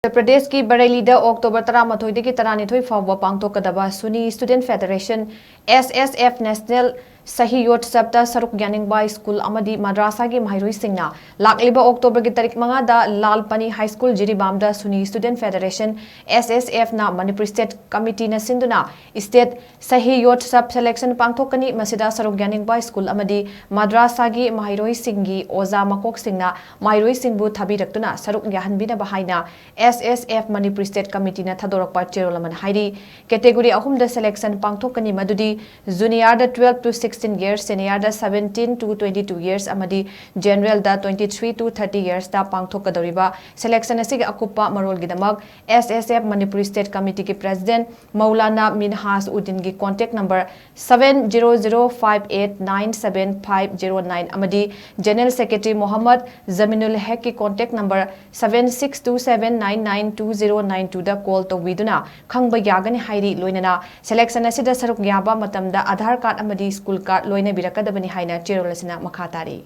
प्रदेश की बरेली अक्टोबर 13 की 12 फाउबा पांगथोक्कदाबा सुनी स्टूडेंट फेडरेशन SSF नेशनल सहियोत्सव दा सरुक यानिंगबा स्कूल अमदी मद्रासा की माहिरोई सिंगना लाकलिबा अक्टोबर की तारीख 5 दा लालपानी हाई स्कूल जिरीबाम दा सुनी स्टूडेंट फेडरेशन SSF ना मणिपुर स्टेट कमिटी ना सिंदुना स्टेट सहियोत्सव सिलेक्शन पांगथोक्कनी मसिदा सरुक यानिंगबा स्कूल अमदी मद्रासा की माहिरोई सिंगी ओजा मकोक सिंगना माहिरोई सिंगबु थाबिरक्तुना सरुक याहनबिनबा हाइना SSF मणिपुर स्टेट कमिटी ना थादोरकपा चेरोलमन हाइरी कैटेगरी अहुम दा सिलेक्शन पांगथोक्कनी मदुदी जूनियर दा 12 to 16 years, senior da 17 to 22 years, amadi general da 23 to 30 years da pangthokkadoriba selection asig akupa marol gidamak SSF Manipur State Committee ki President Maulana Minhas Uddin ki contact number 7005897509 amadi General Secretary Muhammad Zaminul Haq ki contact number 7627992092 da call to widuna khangba yagani hairi loinana selection asida saruk yaba matamda Aadhaar card amadi school card लोइने बिरकदबनी हाइना चेरोलसिना मखातारी।